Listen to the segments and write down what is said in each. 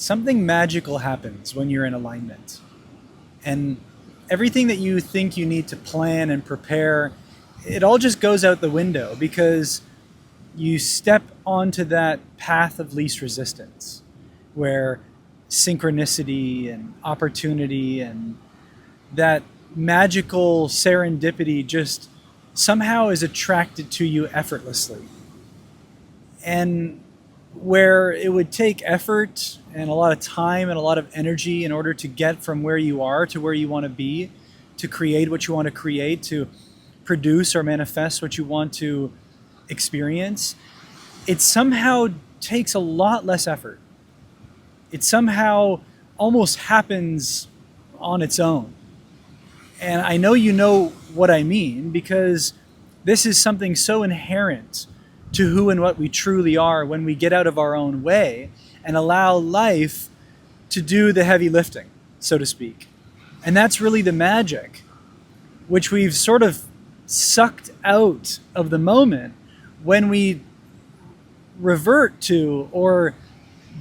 something magical happens when you're in alignment. And everything that you think you need to plan and prepare, it all just goes out the window because you step onto that path of least resistance where synchronicity and opportunity and that magical serendipity just somehow is attracted to you effortlessly. And where it would take effort and a lot of time and a lot of energy in order to get from where you are to where you want to be, to create what you want to create, to produce or manifest what you want to experience, it somehow takes a lot less effort. It somehow almost happens on its own. And I know you know what I mean because this is something so inherent to who and what we truly are when we get out of our own way and allow life to do the heavy lifting, so to speak. And that's really the magic, which we've sort of sucked out of the moment when we revert to or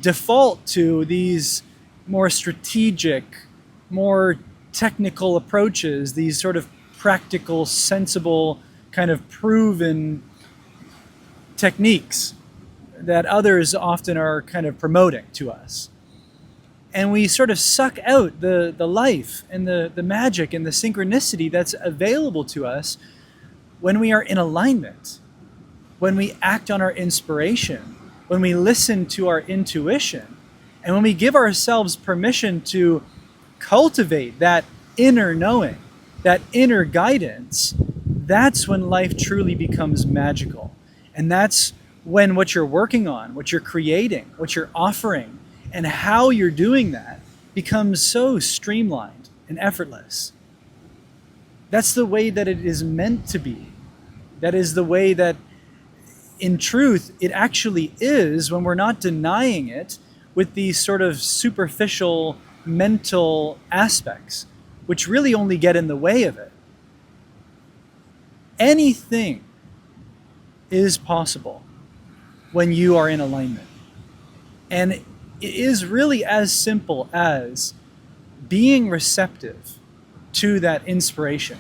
default to these more strategic, more technical approaches, these sort of practical, sensible, kind of proven techniques that others often are kind of promoting to us. And we sort of suck out the life and the magic and the synchronicity that's available to us when we are in alignment, when we act on our inspiration, when we listen to our intuition, and when we give ourselves permission to cultivate that inner knowing, that inner guidance. That's when life truly becomes magical. And that's when what you're working on, what you're creating, what you're offering, and how you're doing that becomes so streamlined and effortless. That's the way that it is meant to be. That is the way that, in truth, it actually is when we're not denying it with these sort of superficial mental aspects, which really only get in the way of it. Anything is possible when you are in alignment. And it is really as simple as being receptive to that inspiration,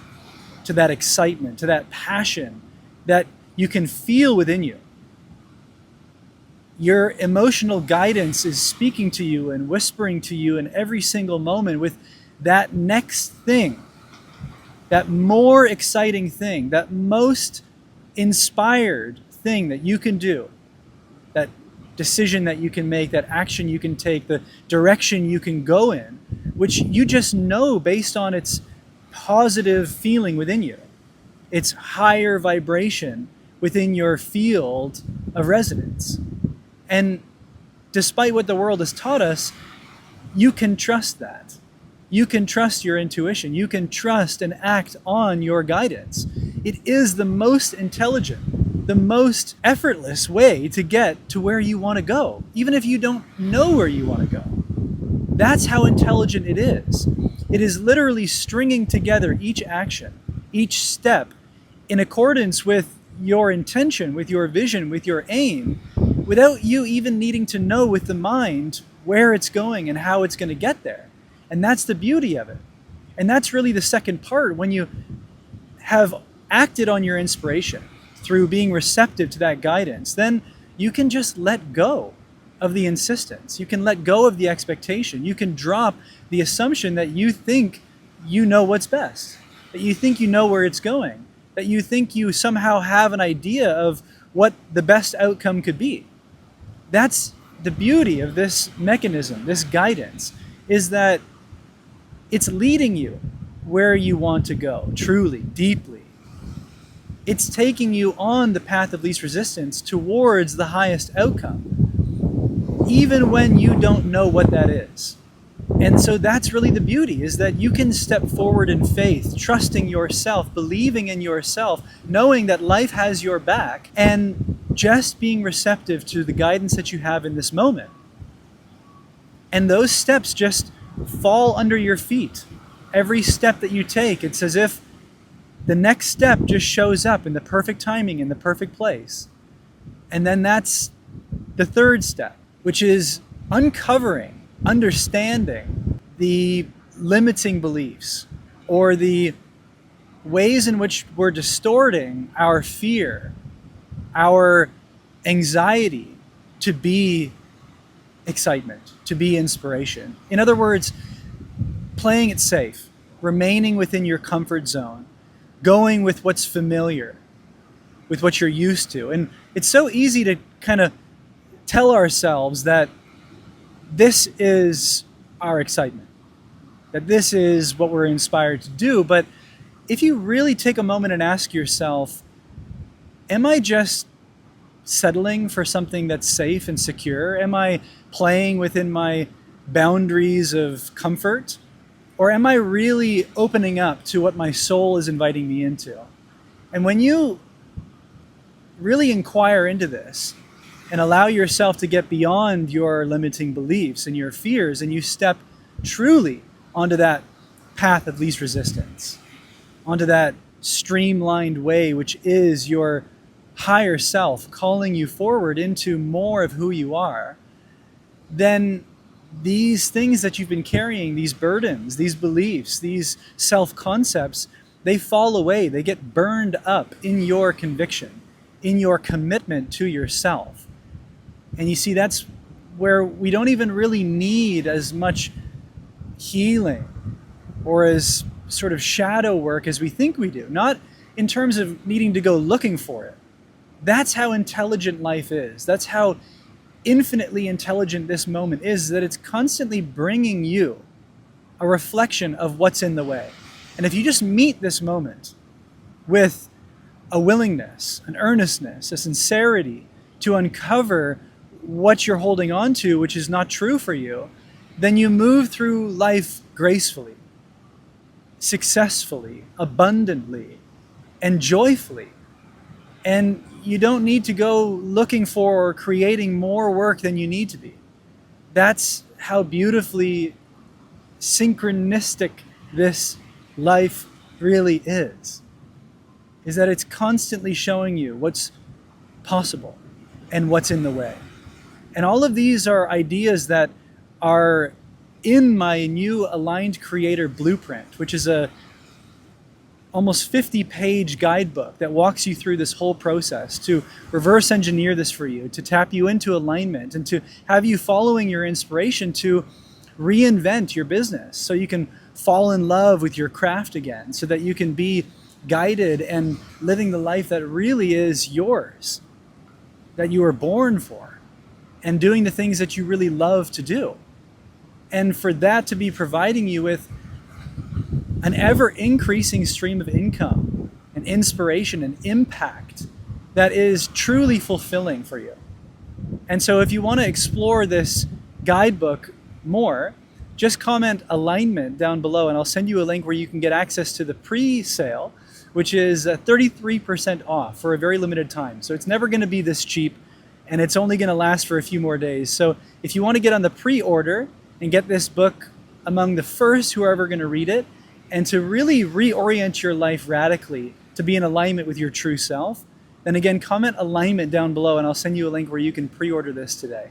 to that excitement, to that passion that you can feel within you. Your emotional guidance is speaking to you and whispering to you in every single moment with that next thing, that more exciting thing, that most inspired thing that you can do, that decision that you can make, that action you can take, the direction you can go in, which you just know based on its positive feeling within you, its higher vibration within your field of resonance. And despite what the world has taught us, you can trust that. You can trust your intuition. You can trust and act on your guidance. It is the most intelligent, the most effortless way to get to where you want to go, even if you don't know where you want to go. That's how intelligent it is. It is literally stringing together each action, each step, in accordance with your intention, with your vision, with your aim, without you even needing to know with the mind where it's going and how it's going to get there. And that's the beauty of it. And that's really the second part. When you have acted on your inspiration through being receptive to that guidance, then you can just let go of the insistence. You can let go of the expectation. You can drop the assumption that you think you know what's best, that you think you know where it's going, that you think you somehow have an idea of what the best outcome could be. That's the beauty of this mechanism, this guidance, is that it's leading you where you want to go, truly, deeply. It's taking you on the path of least resistance towards the highest outcome, even when you don't know what that is. And so that's really the beauty, is that you can step forward in faith, trusting yourself, believing in yourself, knowing that life has your back, and just being receptive to the guidance that you have in this moment. And those steps just fall under your feet. Every step that you take, it's as if the next step just shows up in the perfect timing, in the perfect place. And then that's the third step, which is uncovering understanding the limiting beliefs or the ways in which we're distorting our fear, our anxiety to be excitement, to be inspiration. In other words, playing it safe, remaining within your comfort zone, going with what's familiar, with what you're used to. And it's so easy to kind of tell ourselves that this is our excitement, that this is what we're inspired to do. But if you really take a moment and ask yourself, am I just settling for something that's safe and secure? Am I playing within my boundaries of comfort? Or am I really opening up to what my soul is inviting me into? And when you really inquire into this and allow yourself to get beyond your limiting beliefs and your fears, and you step truly onto that path of least resistance, onto that streamlined way, which is your higher self calling you forward into more of who you are, then these things that you've been carrying, these burdens, these beliefs, these self-concepts, they fall away. They get burned up in your conviction, in your commitment to yourself. And you see, that's where we don't even really need as much healing or as sort of shadow work as we think we do. Not in terms of needing to go looking for it. That's how intelligent life is. That's how infinitely intelligent this moment is, that it's constantly bringing you a reflection of what's in the way. And if you just meet this moment with a willingness, an earnestness, a sincerity to uncover what you're holding on to, which is not true for you, then you move through life gracefully, successfully, abundantly, and joyfully. And you don't need to go looking for or creating more work than you need to be. That's how beautifully synchronistic this life really is that it's constantly showing you what's possible and what's in the way. And all of these are ideas that are in my new Aligned Creator Blueprint, which is a almost 50-page guidebook that walks you through this whole process to reverse engineer this for you, to tap you into alignment, and to have you following your inspiration to reinvent your business so you can fall in love with your craft again, so that you can be guided and living the life that really is yours, that you were born for, and doing the things that you really love to do. And for that to be providing you with an ever-increasing stream of income and inspiration and impact that is truly fulfilling for you. And so if you want to explore this guidebook more, just comment alignment down below and I'll send you a link where you can get access to the pre-sale, which is 33% off for a very limited time. So it's never going to be this cheap, and it's only going to last for a few more days. So if you want to get on the pre-order and get this book among the first who are ever going to read it, and to really reorient your life radically to be in alignment with your true self, then again, comment alignment down below and I'll send you a link where you can pre-order this today.